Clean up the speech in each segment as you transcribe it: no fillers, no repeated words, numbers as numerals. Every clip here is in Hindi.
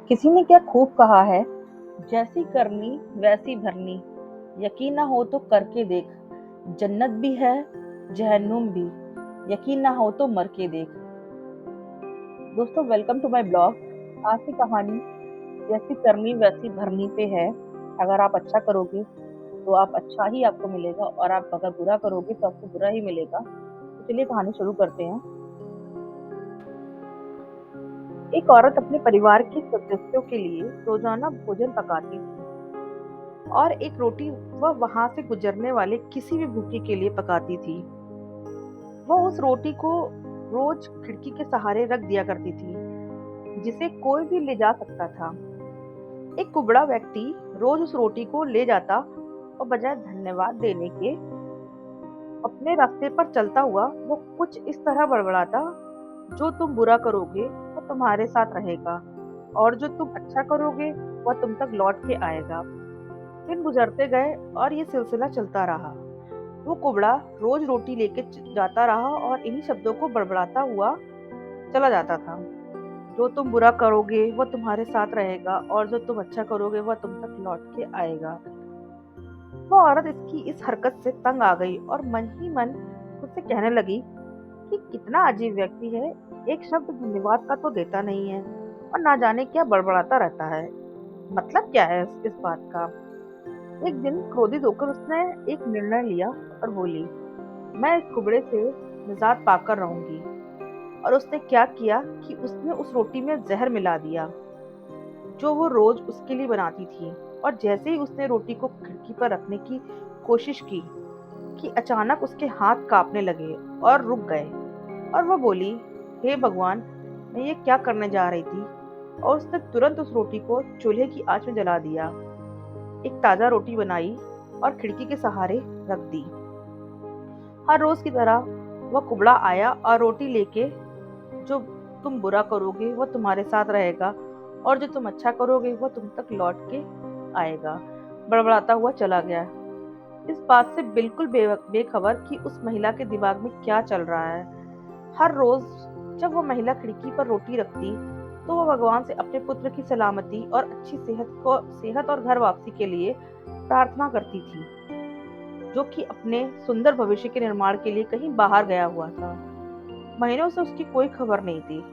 किसी ने क्या खूब कहा है, जैसी करनी वैसी भरनी। यकीन ना हो तो करके देख, जन्नत भी है जहन्नुम भी। यकीन ना हो तो मर के देख। दोस्तों, वेलकम टू माय ब्लॉग। आज की कहानी जैसी करनी वैसी भरनी पे है। अगर आप अच्छा करोगे तो आप अच्छा ही आपको मिलेगा, और आप अगर बुरा करोगे तो आपको बुरा ही मिलेगा। तो चलिए कहानी शुरू करते हैं। एक औरत अपने परिवार के सदस्यों के लिए रोजाना भोजन पकाती थी, और एक रोटी वह वहां से गुजरने वाले किसी भी भूखे के लिए पकाती थी। वह उस रोटी को रोज खिड़की के सहारे रख दिया करती थी, जिसे कोई भी ले जा सकता था। एक कुबड़ा व्यक्ति रोज उस रोटी को ले जाता, और बजाय धन्यवाद देने के अपने रास्ते पर चलता हुआ वो कुछ इस तरह बड़बड़ाता, जो तुम बुरा करोगे वह तुम्हारे साथ रहेगा, और जो तुम अच्छा करोगे वह तुम तक लौट के आएगा। दिन गुजरते गए और ये सिलसिला चलता रहा। वो कुबड़ा रोज रोटी लेके जाता रहा और इन्हीं शब्दों को बड़बड़ाता हुआ चला जाता था। जो तुम बुरा करोगे वह तुम्हारे साथ रहेगा, और जो तुम अच्छा करोगे वह तुम तक लौट के आएगा। वो औरत इसकी इस हरकत से तंग आ गई और मन ही मन खुद से कहने लगी कि कितना अजीब व्यक्ति है। एक शब्द धन्यवाद का तो देता नहीं है, और ना जाने क्या बड़बड़ाता रहता है। मतलब क्या है इस बात का। एक दिन क्रोधित होकर उसने एक निर्णय लिया और बोली, मैं इस कुबड़े से निजात पाकर रहूंगी। और उसने क्या किया कि उसने उस रोटी में जहर मिला दिया, जो वो रोज उसके लिए बनाती थी। और जैसे ही उसने रोटी को खिड़की पर रखने की कोशिश की कि अचानक उसके हाथ कांपने लगे और रुक गए। और वह बोली, हे भगवान, मैं ये क्या करने जा रही थी। और उसने तुरंत उस रोटी को चूल्हे की आंच में जला दिया, एक ताजा रोटी बनाई और खिड़की के सहारे रख दी। हर रोज की तरह वह कुबड़ा आया और रोटी लेके, जो तुम बुरा करोगे वह तुम्हारे साथ रहेगा, और जो तुम अच्छा करोगे वह तुम तक लौट के आएगा, बड़बड़ाता हुआ चला गया। इस बात से बिल्कुल बेखबर कि उस महिला के दिमाग में क्या चल रहा है। हर रोज जब वह महिला खिड़की पर रोटी रखती, तो वह भगवान से अपने पुत्र की सलामती और अच्छी सेहत और घर वापसी के लिए प्रार्थना करती थी, जो कि अपने सुंदर भविष्य के निर्माण के लिए कहीं बाहर गया हुआ था। महीनों से उसकी कोई खबर नहीं थी।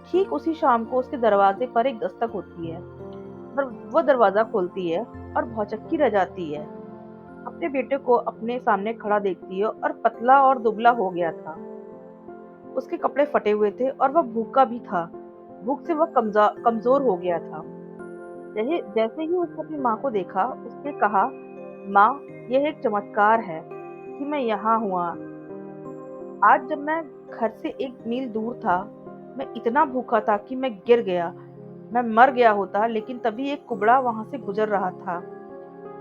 ठीक उसी शाम को उसके दरवाजे पर एक दस्तक होती है, और वह दरवाजा खोलती है और भौचक्की रह जाती है। अपने बेटे को अपने सामने खड़ा देखती है, और पतला और दुबला हो गया था। उसके कपड़े फटे हुए थे और वह भूखा भी था। भूख से वह कमजोर हो गया था। जैसे ही उसने अपनी माँ को देखा, उसने कहा, माँ, यह एक चमत्कार है कि मैं यहाँ हुआ। आज जब मैं घर से एक मील दूर था, मैं इतना भूखा था कि मैं गिर गया। मैं मर गया होता, लेकिन तभी एक कुबड़ा वहां से गुजर रहा था।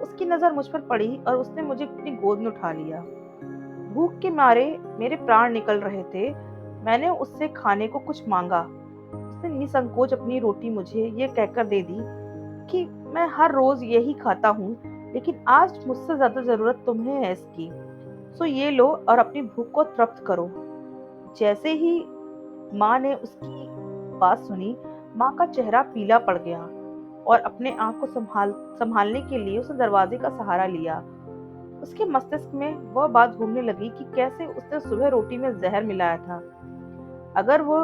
उसकी नजर मुझ पर पड़ी और उसने मुझे अपनी गोद में उठा लिया। भूख के मारे मेरे प्राण निकल रहे थे। मैंने उससे खाने को कुछ मांगा। उसने निसंकोच अपनी रोटी मुझे ये कहकर दे दी कि मैं हर रोज यही खाता हूँ, लेकिन आज मुझसे ज्यादा जरूरत तुम्हें है इसकी। सो ये लो और अपनी भूख को तृप्त करो। जैसे ही माँ ने उसकी बात सुनी, माँ का चेहरा पीला पड़ गया, और अपने आप को संभालने के लिए उसने दरवाजे का सहारा लिया। उसके मस्तिष्क में वह बात घूमने लगी कि कैसे उसने सुबह रोटी में जहर मिलाया था। अगर वो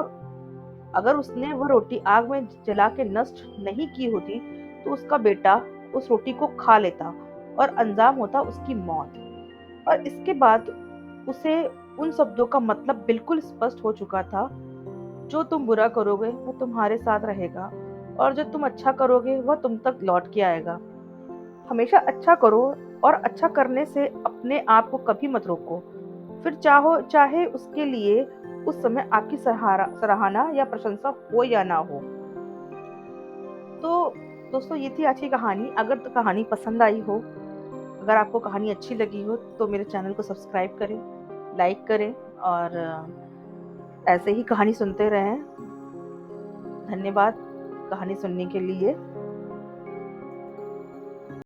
अगर उसने वह रोटी आग में जला के नष्ट नहीं की होती, तो उसका बेटा उस रोटी को खा लेता, और अंजाम होता उसकी मौत। और इसके बाद उसे उन शब्दों का मतलब बिल्कुल स्पष्ट हो चुका था, जो तुम बुरा करोगे वह तुम्हारे साथ रहेगा, और जो तुम अच्छा करोगे वह तुम तक लौट के आएगा। हमेशा अच्छा करो, और अच्छा करने से अपने आप को कभी मत रोको, फिर चाहे उसके लिए उस समय आपकी सराहना या प्रशंसा हो या ना हो। तो दोस्तों, ये थी आज की कहानी। अगर तो कहानी पसंद आई हो, अगर आपको कहानी अच्छी लगी हो, तो मेरे चैनल को सब्सक्राइब करें, लाइक करें, और ऐसे ही कहानी सुनते रहें। धन्यवाद कहानी सुनने के लिए।